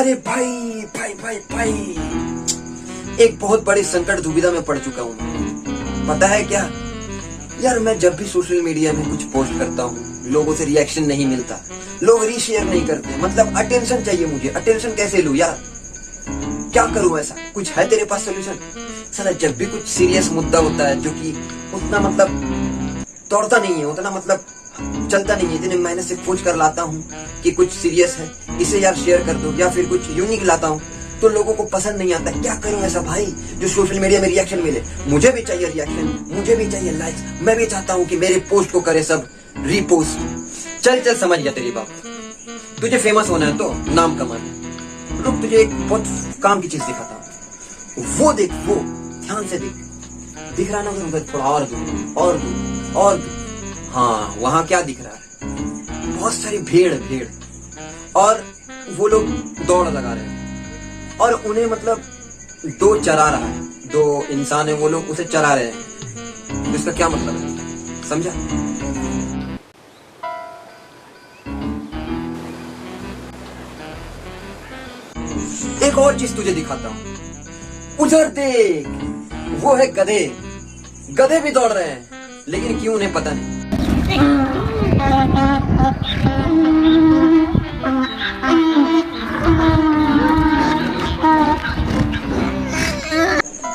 अरे भाई भाई भाई भाई, एक बहुत बड़ी संकट दुविधा में पड़ चुका हूँ। पता है क्या यार, मैं जब भी सोशल मीडिया में कुछ पोस्ट करता हूँ लोगों से रिएक्शन नहीं मिलता, लोग रीशेयर नहीं करते। मतलब अटेंशन चाहिए मुझे, अटेंशन कैसे लूं यार, क्या करूं? ऐसा कुछ है तेरे पास सोल्यूशन? साला जब भी कुछ सीरियस मुद्दा होता है जो कि उतना मतलब दौड़ता नहीं है, उतना मतलब चलता नहीं है, इतने मेहनत से खोज कर लाता हूँ कि कुछ सीरियस है, इसे यार शेयर कर दो, या फिर कुछ यूनिक लाता हूँ तो लोगों को पसंद नहीं आता। क्या करूं ऐसा भाई जो सोशल मीडिया में रिएक्शन मिले? मुझे भी चाहिए रिएक्शन, मुझे भी चाहिए लाइक्स, मैं भी चाहता हूँ कि मेरे पोस्ट को करे सब रीपोस्ट। चल चल समझ गया तेरी बात, तुझे फेमस होना है तो नाम कमाना। रुक तुझे एक बहुत काम की चीज दिखाता हूँ, वो देख, वो ध्यान से देख, दिख रहा ना उधर? थोड़ा और दूर, और दूर, और दूर। हाँ, वहां क्या दिख रहा है? बहुत सारी भीड़ भीड़, और वो लोग दौड़ लगा रहे हैं और उन्हें मतलब दो चरा रहा है, दो इंसान है वो लोग उसे चरा रहे हैं। तो इसका क्या मतलब है, समझा? एक और चीज तुझे दिखाता हूं, उधर देख, वो है गधे। गधे भी दौड़ रहे हैं, लेकिन क्यों उन्हें पता नहीं।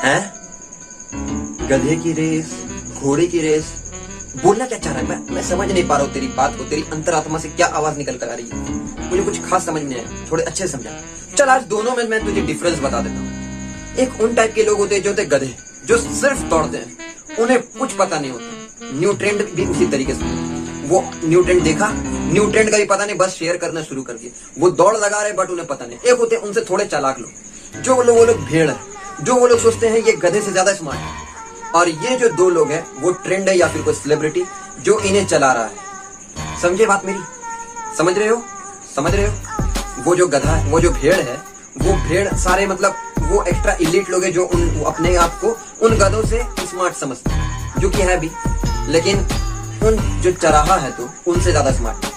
हैं? गधे की रेस, घोड़े की रेस, बोलना क्या चाह रहा है? मैं समझ नहीं पा रहा हूँ तेरी बात को, तेरी अंतरात्मा से क्या आवाज निकल कर आ रही है, मुझे कुछ खास समझ नहीं आया, थोड़े अच्छे से समझा। चल आज दोनों में मैं तुझे डिफरेंस बता देता हूँ। एक उन टाइप के लोग होते हैं जो होते गधे, जो सिर्फ दौड़ते हैं, उन्हें कुछ पता नहीं होता। न्यू ट्रेंड भी उसी तरीके से, वो न्यू ट्रेंड देखा, न्यू ट्रेंड का भी पता नहीं, बस शेयर करना शुरू कर दिया। वो दौड़ लगा रहे बट उन्हें पता नहीं। एक होते हैं उनसे थोड़े चालाक लोग, जो वो लोग भीड़ है, जो वो लोग सोचते हैं ये गधे से ज्यादा स्मार्ट है। और ये जो दो लोग हैं वो ट्रेंड है या फिर कोई सेलिब्रिटी जो इन्हें चला रहा है। समझे बात मेरी? समझ रहे हो? समझ रहे हो? वो जो गधा है, वो जो भेड़ है, वो भेड़ सारे मतलब वो एक्स्ट्रा इलीट लोग हैं जो अपने आप को उन गधों से स्मार्ट समझते हैं, जो कि है भी, लेकिन उन जो चराहा है तो उनसे ज्यादा स्मार्ट है।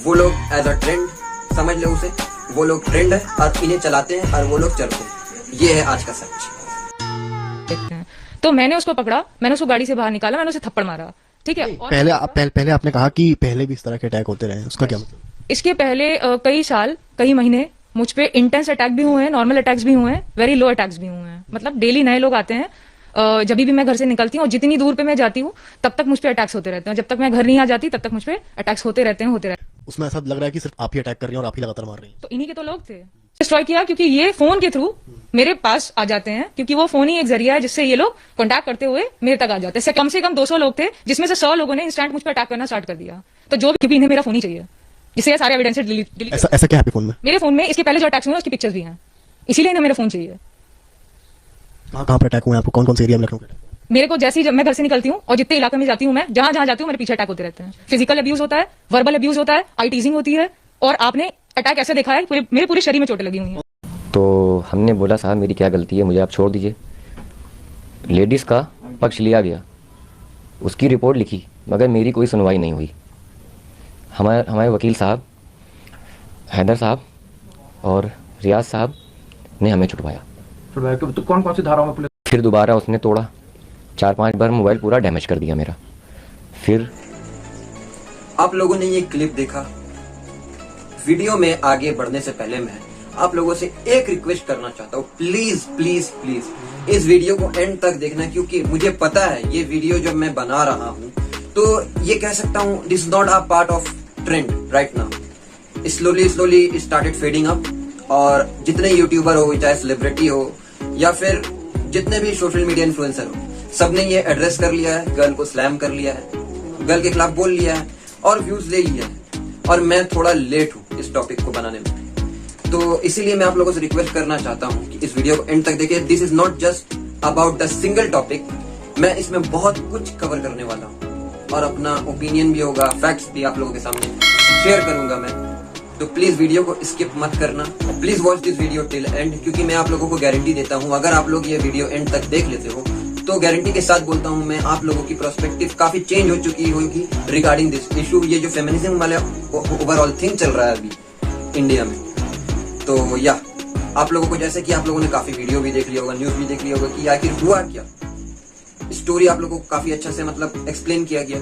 वो लोग एज अ ट्रेंड समझ ले उसे, वो लोग ट्रेंड है और इन्हें चलाते हैं और वो लोग चलते हैं। ये है आज का सच। तो मैंने उसको पकड़ा, मैंने उसको गाड़ी से बाहर निकाला, मैंने उसे थप्पड़ मारा, ठीक है। पहले आपने कहा कि पहले भी इस तरह के अटैक होते रहे, उसका क्या मतलब? इसके पहले कई साल, कई महीने मुझ पे इंटेंस अटैक भी हुए हैं, नॉर्मल अटैक्स भी हुए हैं, वेरी लो अटैक्स भी हुए हैं। मतलब डेली नए लोग आते हैं। जब भी मैं घर से निकलती हूँ और जितनी दूर पे मैं जाती हूँ तब तक मुझ पे अटैक्स होते रहते हैं। जब तक मैं घर नहीं आ जाती तब तक मुझ पे अटैक्स होते रहते हैं। उसमें ऐसा लग रहा है कि सिर्फ आप ही अटैक कर रही हैं और आप ही लगातार मार रही हैं। तो इन्हीं के तो लोग थे। डिस्ट्रॉय किया क्योंकि ये फोन के थ्रू मेरे पास आ जाते हैं, क्योंकि वो फोन ही एक जरिया है जिससे ये लोग कॉन्टैक्ट करते हुए मेरे तक आ जाते हैं। कम से कम 200 लोग थे, जिसमें से 100 लोगों ने इंस्टेंट मुझ पर अटैक करना स्टार्ट कर दिया। तो जो भी, क्योंकि इन्हें मेरा फोन ही चाहिए, जिससे ये सारे एविडेंस डिलीट। ऐसा क्या है आपके फोन में? मेरे फोन में इसके पहले जो अटैक्स हुए उसकी पिक्चर्स भी हैं, इसीलिए इन्हें मेरा फोन चाहिए। कहाँ पर अटैक हुए आपको? कौन कौन से एरिया में? लखनऊ? मेरे को जैसे ही जब मैं घर से निकलती हूँ और जितने इलाके में जाती हूँ, मैं जहां जहां जाती हूँ मेरे पीछे अटैक होते रहते हैं। फिजिकल अब्यूज होता है, वर्बल अब्यूज होता है, आई टीजिंग होती है, और आपने अटैक ऐसे देखा है मेरे पूरे शरीर में चोटें लगी हुई हैं। तो हमने बोला साहब मेरी क्या गलती है, मुझे आप छोड़ दीजिए। लेडीज़ का पक्ष लिया गया, उसकी रिपोर्ट लिखी, मगर मेरी कोई सुनवाई नहीं हुई। हमारे वकील साहब, हैदर साहब और रियाज साहब ने हमें छुटवाया। तो कौन कौन सी धाराओं में पुलिस? फिर दोबारा उसने तोड़ा, 4-5 बार मोबाइल पूरा डैमेज कर दिया मेरा। फिर आप लोगों ने ये क्लिप देखा। वीडियो में आगे बढ़ने से पहले मैं आप लोगों से एक रिक्वेस्ट करना चाहता हूँ, प्लीज प्लीज प्लीज इस वीडियो को एंड तक देखना, क्योंकि मुझे पता है ये वीडियो जब मैं बना रहा हूँ तो ये कह सकता हूँ this not a part of trend right now. Slowly started fading up, और जितने यूट्यूबर हो, चाहे सेलिब्रिटी हो या फिर जितने भी सोशल मीडिया इन्फ्लुएंसर हो, सबने ये एड्रेस कर लिया है, गर्ल को स्लैम कर लिया है, गर्ल के खिलाफ बोल लिया है और व्यूज ले लिया है। और मैं थोड़ा लेट हूँ इस टॉपिक को बनाने में, तो इसीलिए मैं आप लोगों से रिक्वेस्ट करना चाहता हूँ कि इस वीडियो को एंड तक देखिए। This is not just about the single topic, मैं इसमें बहुत कुछ कवर करने वाला हूँ और अपना ओपिनियन भी होगा, फैक्ट्स भी आप लोगों के सामने शेयर करूंगा मैं। तो प्लीज वीडियो को स्किप मत करना, please watch this video till and, क्योंकि मैं आप लोगों को गारंटी देता हूँ अगर आप लोग ये वीडियो एंड तक देख लेते हो तो गारंटी के साथ बोलता हूँ मैं, आप लोगों की पर्सपेक्टिव काफी चेंज हो चुकी होगी रिगार्डिंग दिस इशू। ये जो फेमिनिज्म वाला ओवरऑल थिंग चल रहा है अभी इंडिया में, तो या आप लोगों को, जैसे कि आप लोगों ने काफी वीडियो भी देख लिया होगा, न्यूज भी देख लिया होगा कि आखिर हुआ क्या। स्टोरी आप लोगों को काफी अच्छा से मतलब एक्सप्लेन किया गया,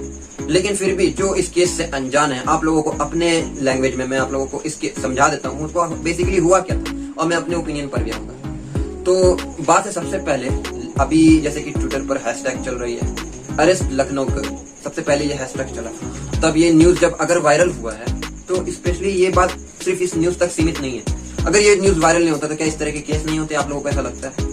लेकिन फिर भी जो इस केस से अनजान है, आप लोगों को अपने लैंग्वेज में मैं आप लोगों को इसके समझा देता हूँ उसको बेसिकली हुआ क्या था, और मैं अपने ओपिनियन पर भी आऊंगा। तो बात है सबसे पहले, अभी जैसे कि ट्विटर पर हैशटैग चल रही है अरेस्ट लखनऊ गर्ल, सबसे पहले ये हैशटैग चला, तब ये न्यूज जब अगर वायरल हुआ है तो स्पेशली ये बात सिर्फ इस न्यूज तक सीमित नहीं है। अगर ये न्यूज वायरल नहीं होता तो क्या इस तरह के केस नहीं होते, आप लोगों को ऐसा लगता है?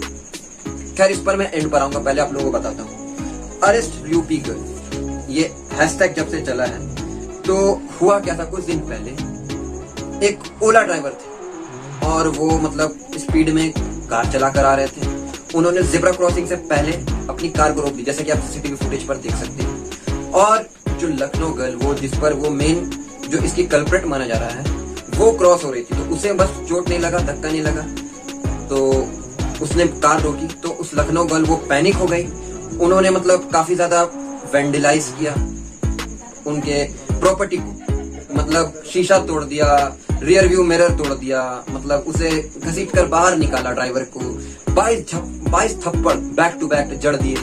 खैर इस पर मैं एंड पर आऊंगा, पहले आप लोगों को बताता हूँ। अरेस्ट यूपी गर्ल, ये हैशटैग जब से चला है तो हुआ क्या था, कुछ दिन पहले एक ओला ड्राइवर थे और वो मतलब स्पीड में कार चला कर आ रहे थे। उन्होंने जेब्रा क्रॉसिंग से पहले अपनी कार को रोक दी, जैसे कि आप सीसीटीवी फुटेज पर देख सकते हैं। और जो लखनऊ गर्ल, वो जिस पर वो मेन जो इसकी कल्प्रेट माना जा रहा है, वो क्रॉस हो रही थी, तो उसे बस चोट नहीं लगा, धक्का नहीं लगा, तो उसने कार रोकी। तो उस लखनऊ गर्ल वो पैनिक हो गई, उन्होंने मतलब काफी ज्यादा वेंडलाइज किया उनके प्रॉपर्टी को, मतलब शीशा तोड़ दिया, रियर व्यू मिरर तोड़ दिया, मतलब उसे घसीट कर बाहर निकाला ड्राइवर को, 22 थप्पड़ बैक टू बैक जड़ दिए,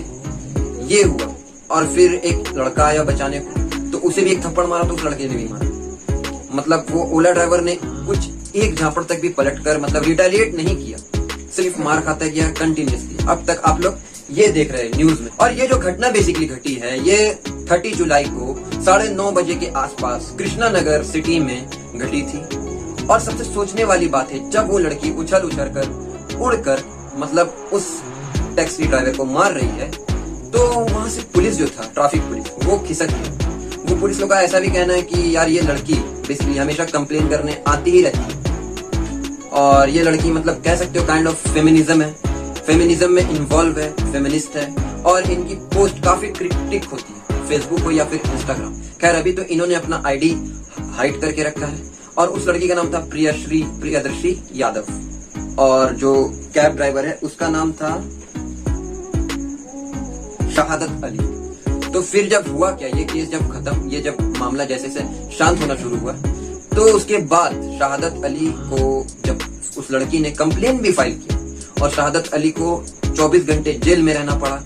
ये हुआ। और फिर एक लड़का आया बचाने को, तो उसे भी एक थप्पड़ मारा, तो उस लड़के ने भी मारा। मतलब वो ओला ड्राइवर ने कुछ एक झापड़ तक भी पलट कर मतलब रिटेलिएट नहीं किया, सिर्फ मार खाता गया कंटिन्यूसली। अब तक आप लोग ये देख रहे हैं न्यूज में। और ये जो घटना बेसिकली घटी है, ये 30 जुलाई को 9:30 बजे के आसपास कृष्णा नगर सिटी में घटी थी। और सबसे सोचने वाली बात है, जब वो लड़की उछल कर उड़कर मतलब उस टैक्सी ड्राइवर को मार रही है, तो वहां से पुलिस जो था, ट्रैफिक पुलिस, वो खिसक गई। वो पुलिस लोग का ऐसा भी कहना है कि यार ये लड़की बेसिकली हमेशा कंप्लेन करने आती ही रहती है, और ये लड़की मतलब कह सकते हो काइंड ऑफ फेमिनिज्म है, फेमिनिज्म में इन्वॉल्व है, फेमिनिस्ट है, और इनकी पोस्ट काफी क्रिटिक होती है, फेसबुक हो या फिर इंस्टाग्राम। खैर अभी तो इन्होंने अपना आईडी हाइड करके रखा है। और उस लड़की का नाम था प्रियदर्शी यादव, और जो कैब ड्राइवर है उसका नाम था शहादत अली। तो फिर जब हुआ क्या, ये केस जब खत्म, ये जब मामला जैसे से शांत होना शुरू हुआ, तो उसके बाद शहादत अली को जब उस लड़की ने कंप्लेन भी फाइल किया, और शहादत अली को 24 घंटे जेल में रहना पड़ा।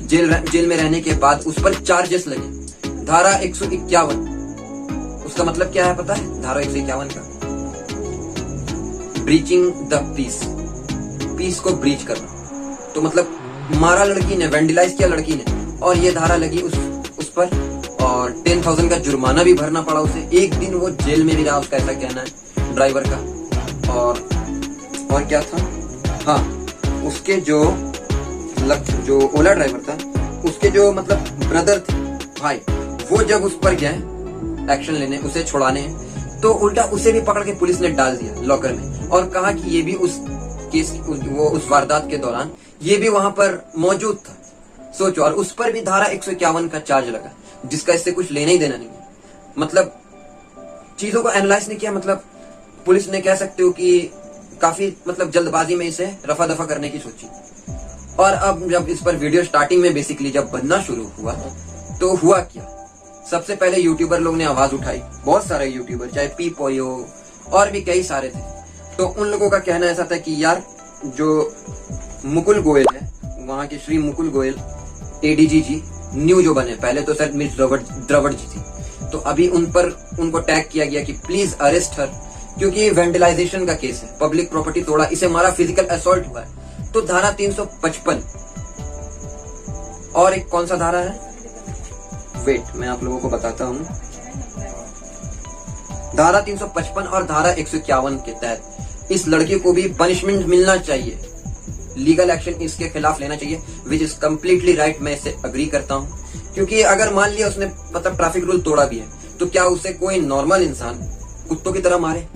जेल में रहने के बाद उस पर चार्जेस लगे, धारा 151। उसका मतलब क्या है पता है? धारा 151 का ब्रीचिंग द पीस को ब्रीच करना। तो मतलब मारा लड़की ने, वेंडलाइज किया लड़की ने, और ये धारा लगी उस पर, और 10,000 का जुर्माना भी भरना पड़ा उसे। एक दिन वो जेल में भी रहा, उसका ऐसा कहना है ड्राइवर का। और क्या था, हाँ, उसके जो ओला ड्राइवर था, उसके जो मतलब ब्रदर थे, भाई, वो जब उस पर गए एक्शन लेने, उसे छुड़ाने, तो उल्टा उसे भी पकड़ के पुलिस ने डाल दिया लॉकर में, और कहा कि ये भी उस केस, वो उस वारदात के दौरान ये भी वहां पर मौजूद था। सोचो, और उस पर भी धारा 151 का चार्ज लगा, जिसका इससे कुछ लेना ही देना नहीं है। मतलब चीजों को एनालाइज नहीं किया, मतलब पुलिस ने कह सकते हो कि काफी मतलब जल्दबाजी में इसे रफा दफा करने की सोची। और अब जब इस पर वीडियो स्टार्टिंग में बेसिकली जब बनना शुरू हुआ, तो हुआ क्या, सबसे पहले यूट्यूबर लोग ने आवाज उठाई, बहुत सारे यूट्यूबर, चाहे पी पोयो और भी कई सारे थे। तो उन लोगों का कहना ऐसा था कि यार जो मुकुल गोयल है, वहां के श्री मुकुल गोयल एडीजी जी न्यू जो बने, पहले तो सर मिस द्रविड़ जी थी, तो अभी उनको टैग किया गया कि प्लीज अरेस्ट हर, क्योंकि वेंडलाइजेशन का केस है, पब्लिक प्रॉपर्टी तोड़ा, इसे मारा, फिजिकल असॉल्ट हुआ है। तो धारा 355 और एक कौन सा धारा है, वेट मैं आप लोगों को बताता हूं। धारा 355 और धारा 151 के तहत इस लड़के को भी पनिशमेंट मिलना चाहिए, लीगल एक्शन इसके खिलाफ लेना चाहिए, विच इज कम्प्लीटली राइट। मैं इससे अग्री करता हूं, क्योंकि अगर मान लिया उसने मतलब ट्रैफिक रूल तोड़ा भी है, तो क्या उसे कोई नॉर्मल इंसान कुत्तों की तरह मारे?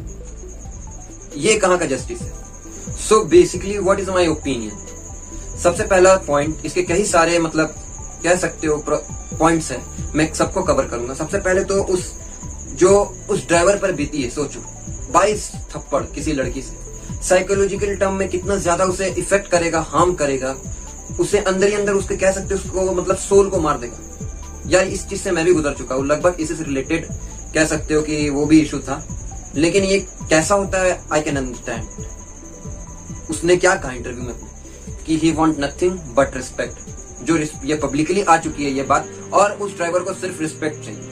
ये कहां का जस्टिस है? So basically what is my opinion, सबसे पहला पॉइंट, इसके कई सारे मतलब कह सकते हो पॉइंट्स है, मैं सबको कवर करूंगा। सबसे पहले तो उस ड्राइवर पर बीती है, सोचो 22 थप्पड़ किसी लड़की से, साइकोलॉजिकल टर्म में कितना ज्यादा उसे इफेक्ट करेगा, हार्म करेगा, उसे अंदर ही अंदर उसके कह सकते हो उसको मतलब सोल को मार देगा। यार इस चीज से मैं भी गुजर चुका हूँ, लगभग इसी से रिलेटेड कह सकते हो कि वो भी इशू था, लेकिन ये कैसा होता है आई कैन अंडरस्टैंड। उसने क्या कहा इंटरव्यू में अपने कि he want nothing but respect, जो ये पब्लिकली आ चुकी है ये बात, और उस ड्राइवर को सिर्फ रिस्पेक्ट चाहिए।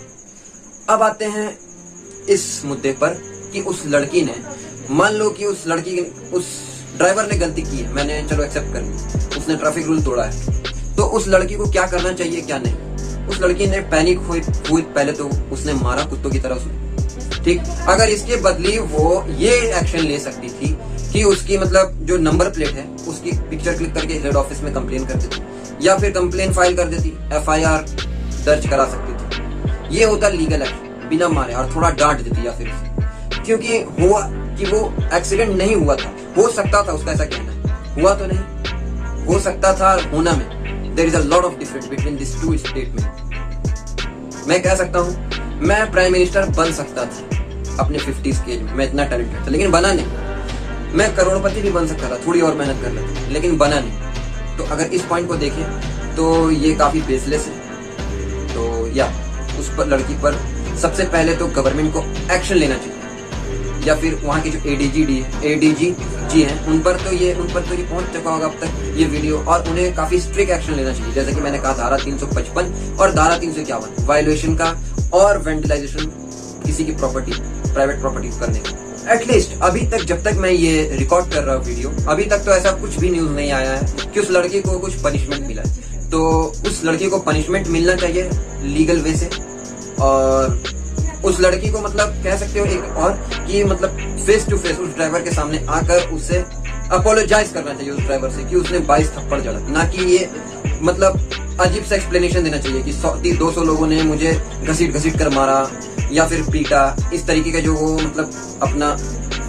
अब आते हैं इस मुद्दे पर कि उस लड़की ने, मान लो कि उस ड्राइवर ने गलती की है, मैंने चलो एक्सेप्ट कर ली, उसने ट्रैफिक रूल तोड़ा है, तो उस लड़की को क्या करना चाहिए क्या नहीं। उस लड़की ने पैनिक हुई पहले तो उसने मारा कुत्तों की तरह उसने, ठीक। अगर इसके बदली वो ये एक्शन ले सकती थी कि उसकी मतलब जो नंबर प्लेट है उसकी पिक्चर क्लिक करके हेड ऑफिस में कंप्लेन कर देती, या फिर कंप्लेन फाइल कर देती, FIR दर्ज करा सकती थी। ये होता लीगल एक्शन बिना मारे, और थोड़ा डांट देती या फिर उसे, क्योंकि हुआ कि वो एक्सीडेंट नहीं हुआ था, हो सकता था, उसका ऐसा कहना है, हुआ तो नहीं, हो सकता था होना में। There is a lot of difference between this two statement. मैं कह सकता हूँ मैं प्राइम मिनिस्टर बन सकता था अपने 50s के एज में, मैं इतना टैलेंटेड था, लेकिन बना नहीं। मैं करोड़पति भी बन सकता था, थोड़ी और मेहनत कर लेता, लेकिन बना नहीं। तो अगर इस पॉइंट को देखें तो ये काफी बेसलेस है। तो या उस पर लड़की पर सबसे पहले तो गवर्नमेंट को एक्शन लेना चाहिए, या फिर वहाँ के जो ADG जी हैं उन पर तो ये पहुंच चुका होगा अब तक ये वीडियो, और उन्हें काफी स्ट्रिक्ट एक्शन लेना चाहिए। जैसे कि मैंने कहा धारा 355 और धारा 351 वायलेशन का, और वेंटिलाइजेशन किसी की प्रॉपर्टी, प्राइवेट प्रॉपर्टी करने का। एटलीस्ट अभी तक, जब तक मैं ये रिकॉर्ड कर रहा हूँ वीडियो, अभी तक तो ऐसा कुछ भी न्यूज नहीं आया है कि उस लड़की को कुछ पनिशमेंट मिला है। तो उस लड़की को पनिशमेंट मिलना चाहिए लीगल वे से, और उस लड़की को मतलब कह सकते हो एक और कि मतलब फेस टू फेस उस ड्राइवर के सामने आकर उससे अपोलोजाइज करना चाहिए उस ड्राइवर से कि उसने 22 थप्पड़ जड़ा, ना कि ये मतलब अजीब सा एक्सप्लेनेशन देना चाहिए कि 200 लोगों ने मुझे घसीट कर मारा या फिर पीटा, इस तरीके का जो वो मतलब अपना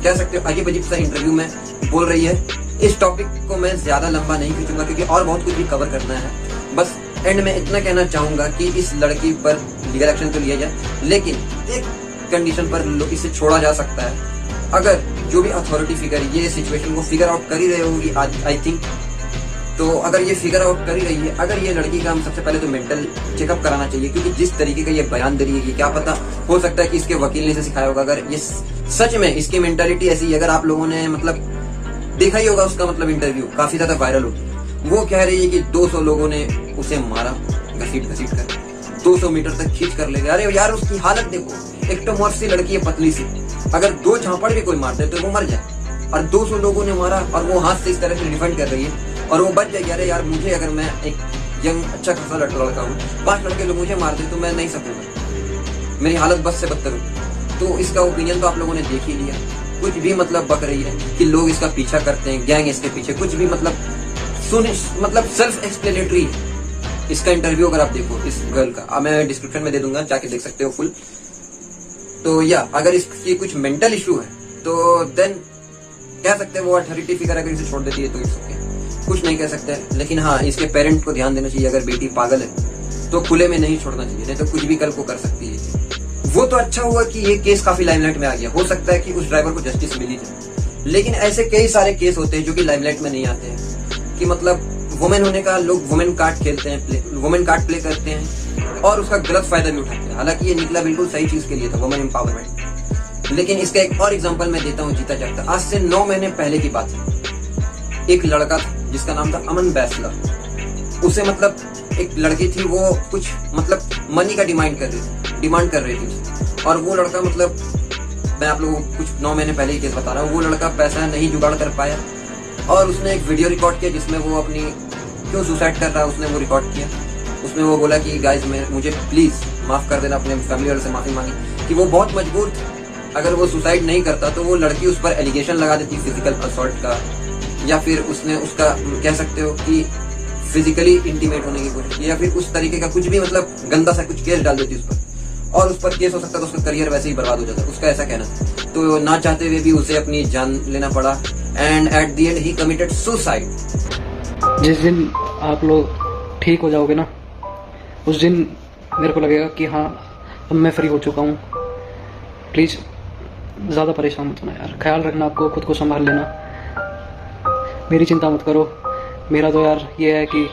कह सकते हो अजीब सा इंटरव्यू में बोल रही है। इस टॉपिक को मैं ज्यादा लंबा नहीं खींचूंगा क्योंकि और बहुत कुछ भी कवर करना है। बस एंड में इतना कहना चाहूंगा कि इस लड़की पर लीगल एक्शन तो लिया जाए, लेकिन एक कंडीशन पर इसे छोड़ा जा सकता है। अगर जो भी अथॉरिटी फिगर ये सिचुएशन को फिगर आउट कर ही रही होगी आई थिंक, तो अगर ये फिगर आउट कर ही रही है, अगर ये लड़की का हम सबसे पहले तो मेंटल चेकअप कराना चाहिए, क्योंकि जिस तरीके का ये बयान दे रही है, ये क्या पता हो सकता है कि इसके वकील ने इसे सिखाया होगा। अगर ये सच में इसकी मेंटालिटी ऐसी है, अगर आप लोगों ने मतलब देखा ही होगा उसका मतलब इंटरव्यू काफी ज्यादा वायरल होगी, वो कह रही है कि 200 लोगों ने उसे मारा घसीट कर 200 मीटर तक खींच कर ले गए। अरे यार उसकी हालत देखो, एक्टोमॉर्फ सी लड़की है, पतली सी, अगर 2 झापड़ भी कोई मार दे तो वो मर जाए, और 200 लोगों ने मारा और वो हाथ से इस तरह से डिफेंड कर रही है और वो बच जाएगी। अरे यार मुझे, अगर मैं एक यंग अच्छा खासा लड़का हूँ, 5 लड़के लोग मुझे मार दे तो मैं नहीं सकूंगा, मेरी हालत बस से बदतर होगी। तो इसका ओपिनियन तो आप लोगों ने देख ही लिया, कुछ भी मतलब बक रही है कि लोग इसका पीछा करते हैं, गैंग इसके पीछे, कुछ भी मतलब सेल्फ एक्सप्लेनेटरी इसका इंटरव्यू अगर आप देखो इस गर्ल का, मैं डिस्क्रिप्शन में दे दूंगा, जाके देख सकते हो फुल। तो या अगर इसकी कुछ मेंटल इशू है तो देन कह सकते हैं वो अथॉरिटी फिगर अगर इसे छोड़ देती है तो कुछ नहीं कह सकते, लेकिन हाँ इसके पेरेंट को ध्यान देना चाहिए। अगर बेटी पागल है तो खुले में नहीं छोड़ना चाहिए, नहीं तो कुछ भी कल को कर सकती है। वो तो अच्छा हुआ कि ये केस काफी लाइमलाइट में आ गया, हो सकता है कि उस ड्राइवर को जस्टिस मिली जाए, लेकिन ऐसे कई सारे केस होते हैं जो कि लाइमलाइट में नहीं आते हैं, कि मतलब वुमेन होने का लोग वुमेन कार्ड खेलते हैं, वुमेन कार्ड प्ले करते हैं और उसका गलत फायदा भी उठाते हैं। हालांकि ये निकला बिल्कुल सही चीज के लिए था, वुमेन एम्पावरमेंट। लेकिन इसका एक और एग्जांपल मैं देता हूँ जीता जागता। आज से 9 महीने पहले की बात है, एक लड़का था जिसका नाम था अमन बैसला। उसे मतलब एक लड़की थी, वो कुछ मतलब मनी का डिमांड कर रही थी, और वो लड़का मतलब मैं आप लोगों को कुछ 9 महीने पहले ही केस बता रहा हूँ, वो लड़का पैसा नहीं जुगाड़ कर पाया और उसने एक वीडियो रिकॉर्ड किया जिसमें वो अपनी क्यों सुसाइड कर रहा है उसने वो रिकॉर्ड किया। उसमें वो बोला कि गाइस मुझे प्लीज माफ कर देना, अपने फैमिली वालों से माफी मांगी कि वो बहुत मजबूर था। अगर वो सुसाइड नहीं करता तो वो लड़की उस पर एलिगेशन लगा देती फिजिकल असॉल्ट का, या फिर उसने उसका कह सकते हो कि फिजिकली इंटीमेट होने की कोशिश की, या फिर उस तरीके का कुछ भी मतलब गंदा सा कुछ केस डाल देती उस पर, और उस पर केस हो सकता था, उसका करियर वैसे ही बर्बाद हो जाता, उसका ऐसा कहना था। तो ना चाहते हुए भी उसे अपनी जान लेना पड़ा, and at the and he committed suicide. जिस दिन आप लोग ठीक हो जाओगे ना, उस दिन मेरे को लगेगा कि हाँ अब मैं फ्री हो चुका हूँ। प्लीज़ ज़्यादा परेशान मत होना यार, ख्याल रखना, आपको खुद को संभाल लेना, मेरी चिंता मत करो। मेरा तो यार ये है कि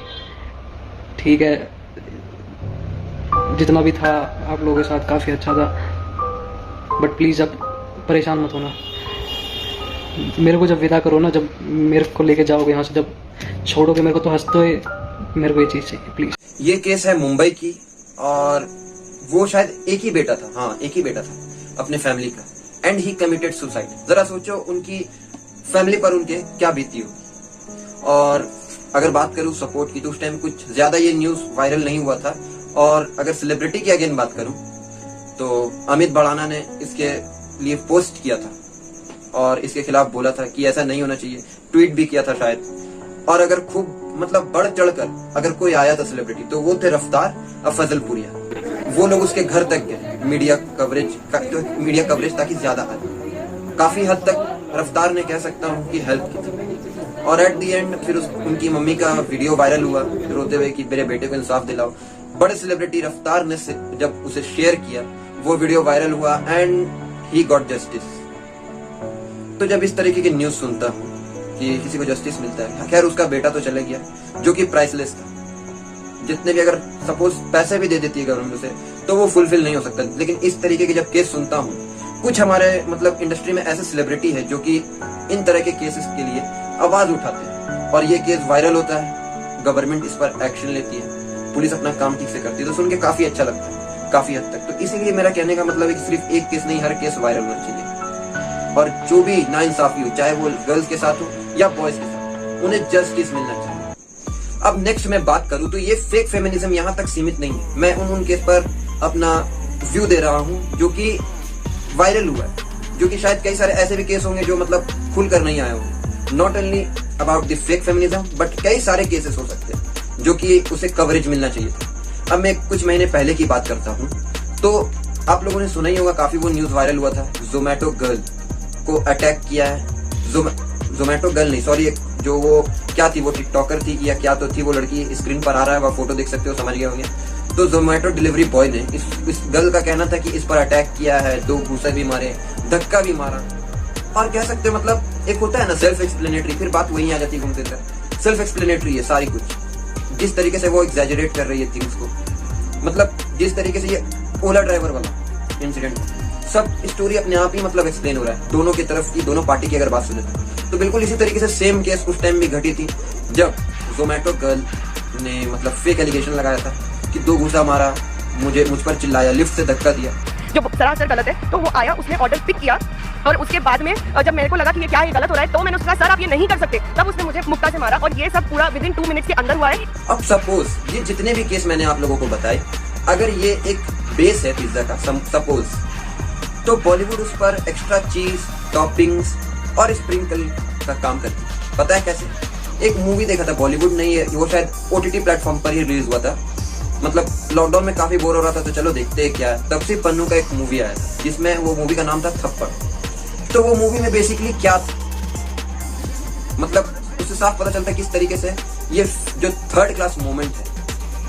ठीक है, जितना भी था आप लोगों के साथ काफ़ी अच्छा था, बट प्लीज़ अब परेशान मत होना। मेरे को जब विदा करो ना, जब मेरे को लेके जाओगे यहाँ से, जब छोड़ोगे मेरे को, तो हंसते हुए मेरे को ये चीज़ चाहिए प्लीज़। ये केस है मुंबई की, और वो शायद एक ही बेटा था, हाँ एक ही बेटा था अपने फैमिली का, एंड ही कमिटेड सुसाइड। जरा सोचो उनकी फैमिली पर उनके क्या बीती होगी। और अगर बात करूं सपोर्ट की, तो उस टाइम कुछ ज्यादा ये न्यूज वायरल नहीं हुआ था। और अगर सेलिब्रिटी की अगेन बात करूं तो अमित भड़ाना ने इसके लिए पोस्ट किया था और इसके खिलाफ बोला था कि ऐसा नहीं होना चाहिए, ट्वीट भी किया था शायद। और अगर खूब मतलब बढ़ चढ़कर अगर कोई आया था सेलिब्रिटी, तो वो थे रफ्तार और फजलपुरिया। वो लोग उसके घर तक गए, मीडिया कवरेज ताकि ज्यादा आए। काफी हद तक रफ्तार ने कह सकता हूँ कि हेल्प की थी। और एट दी एंड फिर उनकी मम्मी का वीडियो वायरल हुआ रोते हुए कि मेरे बेटे को इंसाफ दिलाओ। बड़े सेलिब्रिटी रफ्तार ने जब उसे शेयर किया, वो वीडियो वायरल हुआ एंड ही गॉट जस्टिस। तो जब इस तरीके की न्यूज सुनता हूँ कि किसी को जस्टिस मिलता है, खैर उसका बेटा तो चले गया जो कि प्राइसलेस था। जितने भी अगर सपोज पैसे भी दे देती है गवर्नमेंट उसे, तो वो फुलफिल नहीं हो सकता। लेकिन इस तरीके के जब केस सुनता हूँ, कुछ हमारे मतलब इंडस्ट्री में ऐसे सेलिब्रिटी है जो कि इन तरह के केसेस के लिए आवाज उठाते हैं, और ये केस वायरल होता है, गवर्नमेंट इस पर एक्शन लेती है, पुलिस अपना काम ठीक से करती है, तो सुन के काफी अच्छा लगता है काफी हद तक। तो इसीलिए मेरा कहने का मतलब है कि सिर्फ एक केस नहीं, हर केस वायरल होना चाहिए। और जो भी नाइंसाफी हो, चाहे वो गर्ल्स के साथ हो या बॉयज के साथ, उन्हें जस्टिस मिलना चाहिए। अब नेक्स्ट मैं बात करूं तो ये फेक फेमिनिज्म यहाँ तक सीमित नहीं है। मैं उन केस पर अपना व्यू दे रहा हूँ जो कि वायरल हुआ है, जो कि शायद कई सारे ऐसे भी केस होंगे जो मतलब खुलकर नहीं आए होंगे। Not only about the fake feminism, but कई सारे केसेस हो सकते हैं जो कि उसे कवरेज मिलना चाहिए था। अब मैं कुछ महीने पहले की बात करता हूँ, तो आप लोगों ने सुना ही होगा, काफी वो न्यूज वायरल हुआ था, जोमैटो गर्ल को अटैक किया है। जोमैटो गर्ल नहीं, सॉरी, जो वो क्या थी, वो टिकटॉकर थी या क्या तो थी वो लड़की, स्क्रीन पर आ रहा है, वो फोटो देख सकते हो, समझ गए होंगे। तो जोमैटो डिलीवरी बॉय ने इस गर्ल का कहना था कि इस पर अटैक किया है, 2 घूंसे भी मारे, धक्का भी मारा। और कह सकते हो मतलब एक होता है ना सेल्फ एक्सप्लेनेटरी, फिर बात वहीं आ जाती है घूमते तक। सेल्फ एक्सप्लेनेटरी है सारी कुछ, जिस तरीके से वो एग्जैजरेट कर रही है थिंग्स को, मतलब जिस तरीके से ये ओला ड्राइवर वाला इंसिडेंट, सब स्टोरी अपने आप ही मतलब एक्सप्लेन हो रहा है दोनों की तरफ की, दोनों पार्टी की अगर बात सुने तो बिल्कुल इसी तरीके से सेम केस उस टाइम भी घटी थी, जब जोमैटो गर्ल ने मतलब फेक एलिगेशन लगाया था कि 2 घूंसा मारा, मुझ पर चिल्लाया, लिफ्ट से धक्का दिया, जो सरासर गलत है। तो वो आया, उसने ऑर्डर पिक किया, और उसके बाद में जब मेरे को लगा कि ये क्या है, गलत हो रहा है, तो मैंने उसका सर आप ये नहीं कर सकते, तब उसने मुझे मुक्का से मारा, और ये सब पूरा विदिन 2 मिनट्स के अंदर हुआ है। अब सपोज ये जितने भी केस मैंने आप लोगों को बताए, अगर ये एक बेस है पिज्जा का सपोज, तो बॉलीवुड उस पर एक्स्ट्रा चीज, टॉपिंग्स और स्प्रिंकल का काम करती है। पता है कैसे? एक मूवी देखा था, बॉलीवुड नहीं है वो, शायद OTT प्लेटफॉर्म पर ही रिलीज हुआ था। मतलब लॉकडाउन में काफी बोर हो रहा था, तो चलो देखते हैं क्या। तब से पन्नू का एक मूवी आया था, जिसमें वो मूवी का नाम था थप्पड़। तो वो मूवी में बेसिकली क्या था, मतलब उससे साफ पता चलता है किस तरीके से ये जो 3rd क्लास मोमेंट है,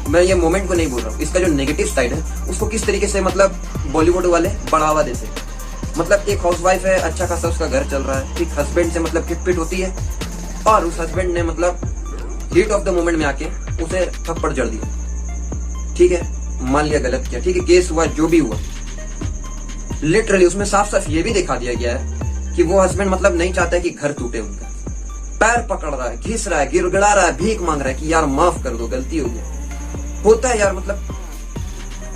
मैं ये मोमेंट को नहीं बोल रहा हूँ, इसका जो नेगेटिव साइड है उसको किस तरीके से मतलब बॉलीवुड वाले बढ़ावा देते हैं। मतलब एक हाउसवाइफ है, अच्छा खासा उसका घर चल रहा है, ठीक, हस्बैंड से मतलब खिटपिट होती है, और उस हस्बैंड ने मतलब हीट ऑफ द मोमेंट में आके उसे थप्पड़ जड़ दिया। ठीक है, मान लिया गलत किया, ठीक है, केस हुआ, जो भी हुआ, लिटरली उसमें साफ साफ ये भी दिखा दिया गया है कि वो हस्बैंड मतलब नहीं चाहता है कि घर टूटे उनका, पैर पकड़ रहा है, घिस रहा है, गिड़गिड़ा रहा है, भीख मांग रहा है कि यार माफ कर दो, गलती हो गई। होता है यार, मतलब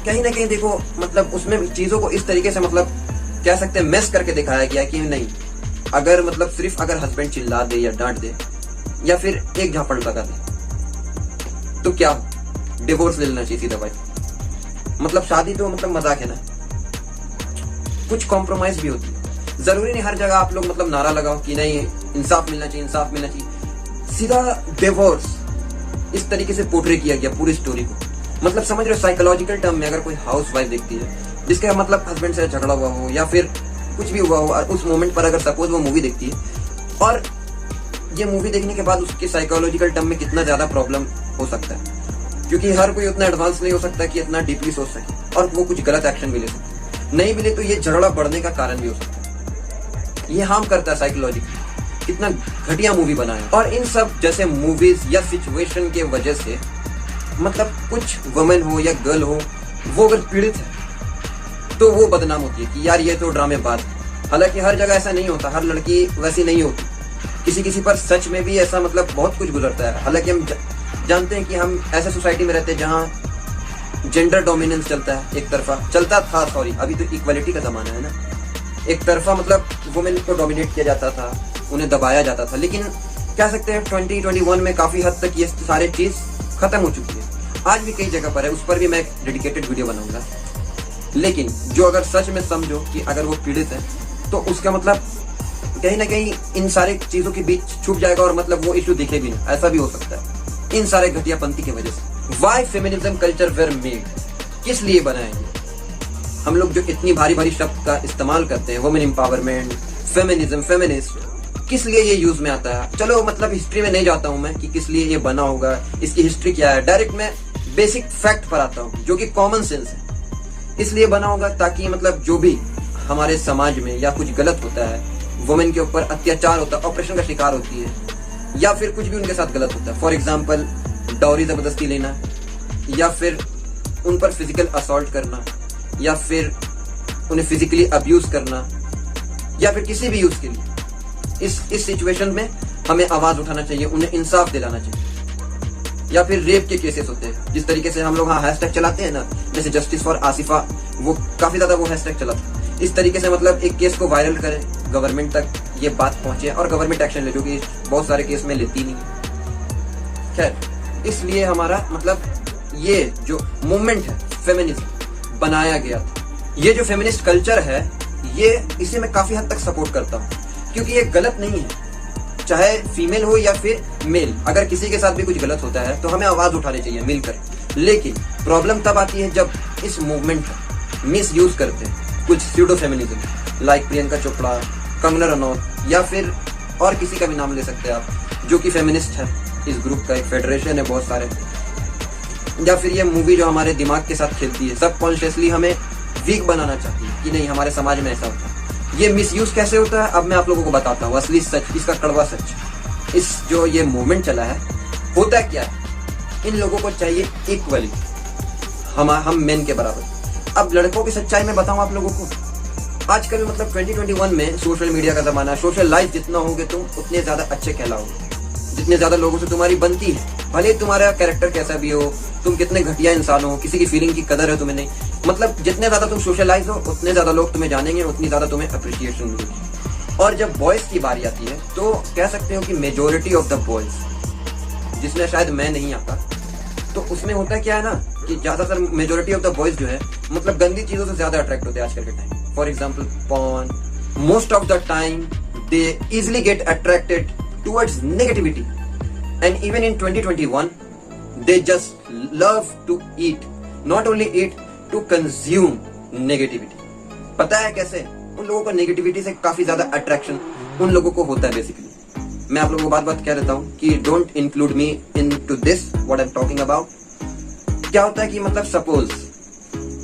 कहीं ना कहीं देखो, मतलब उसमें चीजों को इस तरीके से मतलब कह सकते हैं मेस करके दिखाया गया कि नहीं, अगर मतलब सिर्फ अगर हस्बैंड चिल्ला दे या डांट दे या फिर एक झापड़ लगा दे तो क्या डिवोर्स ले लेना चाहिए सीधा भाई। मतलब शादी तो मतलब मजाक है ना, कुछ कॉम्प्रोमाइज भी होती है। जरूरी नहीं हर जगह आप लोग मतलब नारा लगाओ कि नहीं इंसाफ मिलना चाहिए, इंसाफ मिलना चाहिए। सीधा डिवोर्स इस तरीके से पोर्ट्रे किया गया पूरी स्टोरी को। मतलब समझ रहे हो, साइकोलॉजिकल टर्म में अगर कोई हाउसवाइफ देखती है जिसका मतलब हस्बैंड से झगड़ा हुआ हो या फिर कुछ भी हुआ हो, और उस मोमेंट पर अगर सपोज वो मूवी देखती है, और ये मूवी देखने के बाद उसके साइकोलॉजिकल टर्म में कितना ज्यादा प्रॉब्लम हो सकता है, क्योंकि हर कोई उतना एडवांस नहीं हो सकता कि इतना डीपली सोच सके, और वो कुछ गलत एक्शन भी ले सकते। नहीं मिले तो ये झगड़ा बढ़ने का कारण भी हो सकता है। ये हार्म करता है साइकोलॉजिकली। कितना घटिया मूवी बना है। और इन सब जैसे मूवीज या सिचुएशन के वजह से मतलब कुछ वुमेन हो या गर्ल हो, वो अगर पीड़ित है तो वो बदनाम होती है कि यार ये तो ड्रामेबाज है, हालांकि हर जगह ऐसा नहीं होता, हर लड़की वैसी नहीं होती, किसी किसी पर सच में भी ऐसा मतलब बहुत कुछ गुजरता है। हालांकि हम जानते हैं कि हम ऐसे सोसाइटी में रहते हैं जहाँ जेंडर डोमिनेंस चलता है, एक तरफा चलता था, सॉरी अभी तो इक्वालिटी का जमाना है ना, एक तरफा मतलब वुमेन को डोमिनेट किया जाता था, उन्हें दबाया जाता था। लेकिन कह सकते हैं 2021 में काफी हद तक ये सारे चीज खत्म हो चुकी है। आज भी कई जगह पर है, उस पर भी मैं एक डेडिकेटेड वीडियो बनाऊंगा। लेकिन जो अगर सच में समझो कि अगर वो पीड़ित है तो उसका मतलब कहीं ना कहीं इन सारे चीजों के बीच छुप जाएगा और मतलब वो इशू दिखे भी नहीं, ऐसा भी हो सकता है इन सारे घटियापंथी की वजह से। Why feminism culture were made, किस लिए बनाएंगे हम लोग जो इतनी भारी भारी शब्द का इस्तेमाल करते हैं, वुमेन एम्पावरमेंट, फेमिनिज्म, फेमिनिस्ट, किस लिए ये यूज में आता है? चलो मतलब हिस्ट्री में नहीं जाता हूं मैं कि किस लिए ये बना होगा, इसकी हिस्ट्री क्या है, डायरेक्ट मैं बेसिक फैक्ट पर आता हूं जो कि कॉमन सेंस है। इसलिए बना होगा ताकि मतलब जो भी हमारे समाज में या कुछ गलत होता है, वुमेन के ऊपर अत्याचार होता है, ऑपरेशन का शिकार होती है, या फिर कुछ भी उनके साथ गलत होता है, फॉर एग्जाम्पल डॉरी जबरदस्ती लेना, या फिर उन पर फिजिकल असॉल्ट करना, या फिर उन्हें फिजिकली अब्यूज करना, या फिर किसी भी यूज के लिए, इस सिचुएशन में हमें आवाज उठाना चाहिए, उन्हें इंसाफ दिलाना चाहिए। या फिर रेप के केसेस होते हैं, जिस तरीके से हम लोग हाँ हैशटैग चलाते हैं ना, जैसे जस्टिस फॉर आसिफा, वो काफी ज्यादा वो हैशटैग चला था। इस तरीके से मतलब एक केस को वायरल करें, गवर्नमेंट तक ये बात पहुंचे और गवर्नमेंट एक्शन ले, जो कि बहुत सारे केस में लेती नहीं है। खैर, इसलिए हमारा मतलब ये जो मूवमेंट है फेमिनिज्म बनाया गया था। ये जो फेमिनिस्ट कल्चर है, ये इसे मैं काफी हद तक सपोर्ट करता हूँ, क्योंकि ये गलत नहीं है, चाहे फीमेल हो या फिर मेल, अगर किसी के साथ भी कुछ गलत होता है तो हमें आवाज उठानी चाहिए मिलकर। लेकिन प्रॉब्लम तब आती है जब इस मूवमेंट का मिस यूज करते हैं कुछ pseudo feminism, like Priyanka Chopra, Kangana Ranaut, या फिर और किसी का भी नाम ले सकते हैं आप, जो कि फेमिनिस्ट है। इस ग्रुप का एक फेडरेशन है बहुत सारे। या फिर ये मूवी जो हमारे दिमाग के साथ खेलती है, सबकॉन्शियसली हमें वीक बनाना चाहती है कि नहीं हमारे समाज में ऐसा होता है। ये मिसयूज कैसे होता है अब मैं आप लोगों को बताता हूँ, असली सच, इसका कड़वा सच। इस जो ये मूवमेंट चला है, होता क्या है, इन लोगों को चाहिए इक्वली, हम मेन के बराबर। अब लड़कों की सच्चाई में बताऊं आप लोगों को, आजकल मतलब 2021 में सोशल मीडिया का जमाना है, सोशल लाइफ जितना होगे तुम उतने ज्यादा अच्छे कहलाओगे, जितने ज्यादा लोगों से तुम्हारी बनती है, भले तुम्हारा कैरेक्टर कैसा भी हो, तुम कितने घटिया इंसान हो, किसी की फीलिंग की कदर है तुम्हें नहीं, मतलब जितने ज्यादा तुम सोशलाइज हो उतने ज्यादा लोग तुम्हें जानेंगे, उतनी ज्यादा तुम्हें अप्रिशिएशन मिलेगी। और जब बॉयज की बारी आती है तो कह सकते हो कि मेजोरिटी ऑफ द बॉयज, जिसमें शायद मैं नहीं आता, तो उसमें होता क्या है ना कि ज्यादातर मेजोरिटी ऑफ द बॉयज जो है मतलब गंदी चीजों से ज्यादा अट्रैक्ट होते हैं आजकल के time. For example porn, most of the time they easily get attracted towards negativity, and even in 2021 they just love to eat, not only eat, to consume negativity। पता है कैसे? उन लोगों को नेगेटिविटी से काफी ज्यादा अट्रैक्शन उन लोगों को होता है बेसिकली। मैं आप लोगों को बात कह देता हूँ कि don't include me into this what I am talking about. क्या होता है कि मतलब सपोज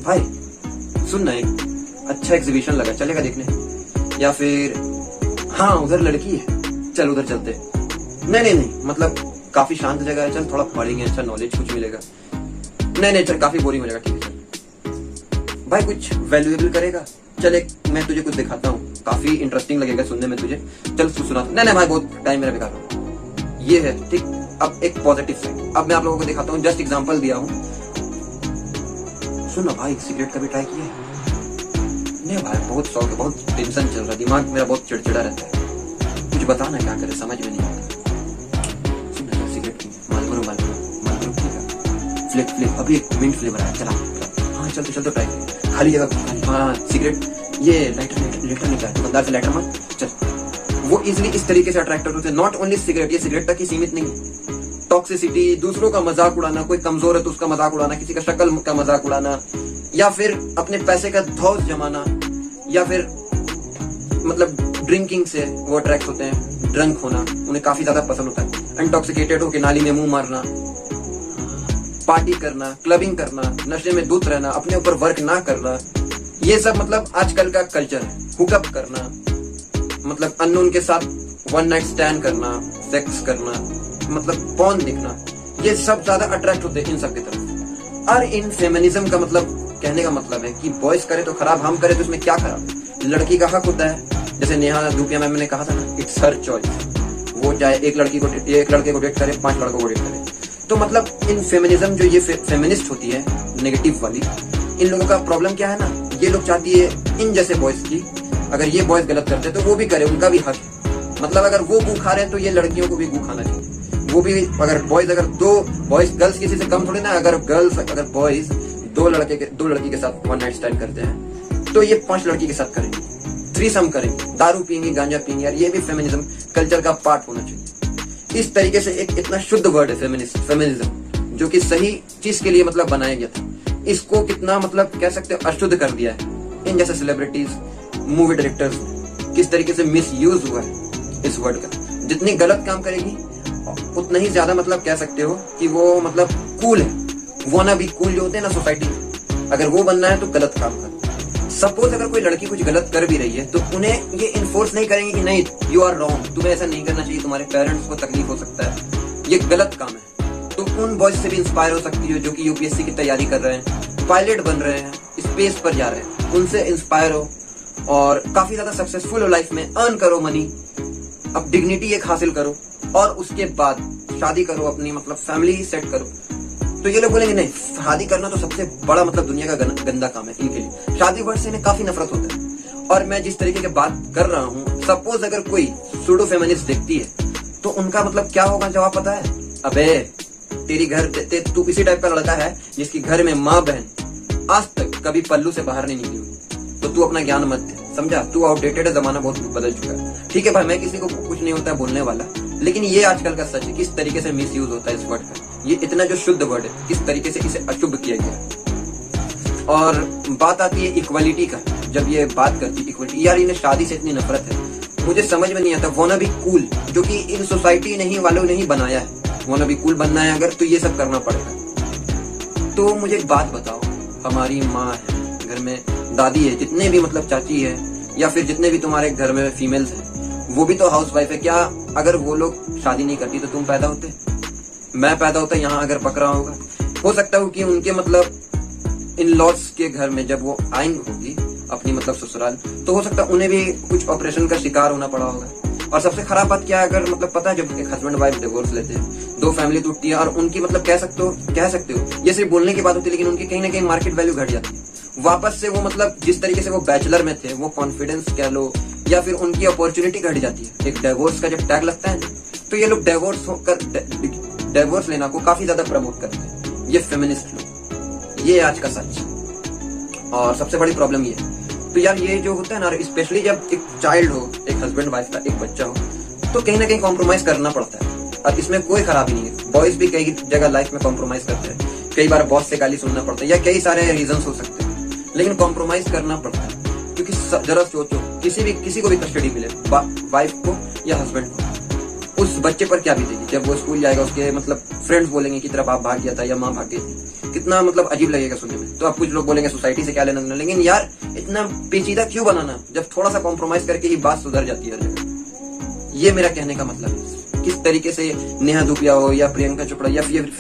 भाई सुनना, एक अच्छा एग्जीबिशन लगा, चलेगा देखने, या फिर हाँ उधर लड़की है, चल उधर चलते, नहीं मतलब काफी शांत जगह है, चल थोड़ा पढ़ेंगे, अच्छा नॉलेज कुछ मिलेगा, नहीं चल काफी बोरिंग हो जाएगा, ठीक है चल भाई कुछ वैल्यूएबल करेगा, चल एक मैं तुझे कुछ दिखाता हूँ, काफी इंटरेस्टिंग लगेगा सुनने में तुझे, चल सुना, नहीं भाई बहुत टाइम मेरा बेकार हो, ये है ठीक। अब एक पॉजिटिव साइड अब मैं आप लोगों को दिखाता हूँ, जस्ट एग्जांपल दिया हूँ। सुनो भाई सिगरेट कभी ट्राई किया है? नहीं भाई बहुत शौक है, बहुत टेंशन चल रहा है, दिमाग मेरा बहुत चिड़चिड़ा रहता है, कुछ बताना क्या करे समझ में नहीं आता। फ्लिप अभी एक मिंट फ्लेवर आया, चला हाँ चल तो ट्राई, खाली जगह हाँ सिगरेट, ये लाइटर निकाल, दुकानदार से लाइटर मत चल। वो इजिली इस तरीके से अट्रैक्ट होते हैं। नॉट ओनली सिगरेट, ये सिगरेट तक ही सीमित नहीं, टॉक्सिसिटी, दूसरों का मजाक उड़ाना, कोई कमजोर है तो उसका मजाक उड़ाना, किसी का शक्ल का मजाक उड़ाना, या फिर अपने पैसे का धौस जमाना, या फिर मतलब ड्रिंकिंग से वो अट्रैक्ट होते हैं, ड्रंक होना उन्हें काफी ज्यादा पसंद होता है, इंटॉक्सिकेटेड होकर नाली में मुंह मारना, पार्टी करना, क्लबिंग करना, नशे में धुत रहना, अपने ऊपर वर्क ना करना, ये सब मतलब आजकल का कल्चर है। हुकअप करना, मतलब अननोन के साथ वन नाइट स्टैंड करना, सेक्स करना, मतलब पॉर्न देखना, ये सब ज्यादा अट्रैक्ट होते हैं इन सब की तरफ। और इन फेमिनिज्म का मतलब कहने का मतलब है कि बॉयज करे तो खराब, हम करे तो इसमें क्या खराब? लड़की का हक होता है जैसे नेहा धूपिया मैम ने कहा था ना, इट्स हर चॉइस। वो चाहे एक लड़के को डेट करे, 5 लड़कों को डेट करे। तो मतलब इन फेमिनिज्म जो ये फेमिनिस्ट होती है नेगेटिव वाली, इन लोगों का प्रॉब्लम क्या है ना, ये लोग चाहती है इन जैसे बॉयज की, अगर ये बॉयज गलत करते हैं तो वो भी करे, उनका भी हक है। मतलब अगर वो गू खा रहे हैं तो ये लड़कियों को भी गू खाना चाहिए। वो भी अगर बॉयज, अगर 2 बॉयज, गर्ल्स किसी से कम थोड़ी ना, अगर बॉयज 2 लड़की के साथ 1 नाइट स्टैंड करते हैं तो ये 5 लड़की के साथ करेंगे, थ्रीसम करेंगे, दारू पियेंगे, गांजा पियेंगे। यार ये भी फेमिनिज्म कल्चर का पार्ट होना चाहिए। इस तरीके से एक इतना शुद्ध वर्ड है फेमिनिज्म, जो कि सही चीज के लिए मतलब बनाया गया था, इसको कितना मतलब कह सकते हो अशुद्ध कर दिया है इन जैसे सेलिब्रिटीज, मूवी डायरेक्टर्स, किस तरीके से मिस यूज हुआ है इस वर्ड का। जितनी गलत काम करेगी उतना ही ज्यादा मतलब कह सकते हो कि वो मतलब कूल है, वो ना भी कूल जो होते हैं ना सोसाइटी में, अगर वो बनना है तो गलत काम कर। सपोज अगर कोई लड़की कुछ गलत कर भी रही है तो उन्हें ये इन्फोर्स नहीं करेंगे कि नहीं यू आर रॉन्ग, तुम्हें ऐसा नहीं करना चाहिए, तुम्हारे पेरेंट्स को तकलीफ हो सकता है, ये गलत काम है। तो उन बॉयज से भी इंस्पायर हो सकती है जो कि यूपीएससी की तैयारी कर रहे हैं, पायलट बन रहे हैं, स्पेस पर जा रहे हैं, उनसे इंस्पायर हो और काफी ज्यादा सक्सेसफुल हो लाइफ में, अर्न करो मनी, अब डिग्निटी एक हासिल करो और उसके बाद शादी करो, अपनी मतलब फैमिली सेट करो। तो ये लोग बोलेंगे नहीं, शादी करना तो सबसे बड़ा मतलब दुनिया का गंदा काम है इनके लिए। शादी वर्ड से इन्हें काफी नफरत होता है। और मैं जिस तरीके की बात कर रहा हूँ, सपोज अगर कोई सूडो फेमिनिस्ट देखती है तो उनका मतलब क्या होगा जवाब पता है? अबे तेरी घर तू किसी टाइप का लड़का है जिसकी घर में माँ बहन आज तक कभी पल्लू से बाहर नहीं निकली हुई, तो तू अपना ज्ञान मत दे, समझा? तू आउटडेटेड है, जमाना बहुत बदल चुका है। ठीक है भाई, मैं किसी को कुछ नहीं होता है बोलने वाला, लेकिन ये आजकल का सच है, किस तरीके से मिस यूज होता है इस वर्ड का। ये इतना जो शुद्ध वर्ड है, किस तरीके से इसे अशुभ किया गया। और बात आती है इक्वालिटी का, जब ये बात करती है इक्वालिटी, यार इन्हें शादी से इतनी नफरत है, मुझे समझ में नहीं आता। वाना बी कूल, जो कि इन सोसाइटी नहीं वालों ने ही बनाया है, वाना बी कूल बनना है अगर तो ये सब करना पड़ेगा। तो मुझे एक बात बताओ, हमारी माँ है, घर में दादी है, जितने भी मतलब चाची है या फिर जितने भी तुम्हारे घर में फीमेल्स हैं, वो भी तो हाउस वाइफ है। क्या अगर वो लोग शादी नहीं करती तो तुम पैदा होते, मैं पैदा होता यहाँ अगर पकड़ा होगा? हो सकता हो कि उनके मतलब इन लॉर्ड्स के घर में जब वो आएंगे होगी अपनी मतलब ससुराल, तो हो सकता है उन्हें भी कुछ ऑपरेशन का शिकार होना पड़ा होगा। और सबसे खराब बात क्या है, अगर मतलब पता है जब एक हस्बैंड वाइफ डिवोर्स लेते हैं, 2 फैमिली टूटती है और उनकी मतलब कह सकते हो ये सिर्फ बोलने की बात होती है, लेकिन उनकी कहीं ना कहीं मार्केट वैल्यू घट जाती है। वापस से वो मतलब जिस तरीके से वो बैचलर में थे, वो कॉन्फिडेंस कह लो या फिर उनकी अपॉर्चुनिटी घट जाती है। एक डिवोर्स का जब टैग लगता है तो ये लोग डिवोर्स लेना को काफी ज्यादा प्रमोट करते हैं, ये फेमिनिस्ट लोग। ये आज का सच और सबसे बड़ी प्रॉब्लम ये है। तो यार ये जो होता है ना, स्पेशली जब एक चाइल्ड हो, एक हस्बैंड वाइफ का एक बच्चा हो, तो कहीं ना कहीं कॉम्प्रोमाइज करना पड़ता है। और इसमें कोई खराबी नहीं है, बॉयज भी कई जगह लाइफ में कॉम्प्रोमाइज करते हैं, कई बार बॉस से गाली सुनना पड़ता है या कई सारे रीजन हो सकते हैं, लेकिन कॉम्प्रोमाइज करना पड़ता है। क्योंकि जरा सोचो, किसी को भी कस्टडी मिले, वाइफ को या हस्बैंड को, उस बच्चे पर क्या बीतेगी जब वो स्कूल जाएगा, उसके मतलब फ्रेंड्स बोलेंगे कि तेरा बाप भाग गया था या माँ भाग गई थी, कितना मतलब अजीब लगेगा सुनने में। तो अब कुछ लोग बोलेंगे सोसाइटी से क्या लेना देना, लेकिन यार इतना पेचीदा क्यों बनाना, जब थोड़ा सा कॉम्प्रोमाइज करके ही बात सुधर जाती है। ये मेरा कहने का मतलब है। किस तरीके से नेहा धूपिया हो या प्रियंका चोपड़ा या फिर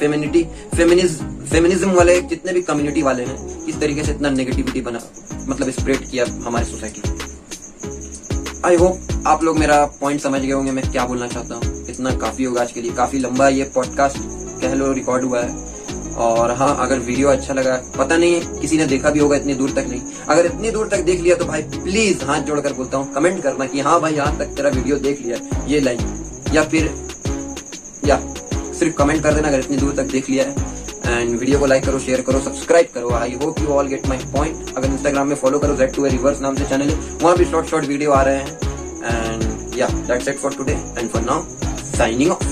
फेमिनिज्म वाले जितने भी कम्युनिटी वाले हैं, किस तरीके से इतना नेगेटिविटी बना मतलब स्प्रेड किया हमारे सोसाइटी में। आई होप आप लोग मेरा पॉइंट समझ गए होंगे मैं क्या बोलना चाहता हूँ। इतना काफी होगा आज के लिए, काफी लंबा ये पॉडकास्ट कह लो रिकॉर्ड हुआ है। और हाँ, अगर वीडियो अच्छा लगा, पता नहीं किसी ने देखा भी होगा, इतनी दूर तक नहीं, अगर इतनी दूर तक देख लिया तो भाई प्लीज हाथ जोड़कर बोलता हूँ कमेंट करना कि हाँ भाई यहाँ तक तेरा वीडियो देख लिया, ये लाइन, या फिर सिर्फ कमेंट कर देना अगर इतनी दूर तक देख लिया है। एंड वीडियो को लाइक करो, शेयर करो, सब्सक्राइब करो। I hope you all get my point. अगर इंस्टाग्राम में फॉलो करो, Z2A रिवर्स नाम से चैनल है, वहाँ भी शॉर्ट वीडियो आ रहे हैं। एंड या that's it for today and for now, signing off.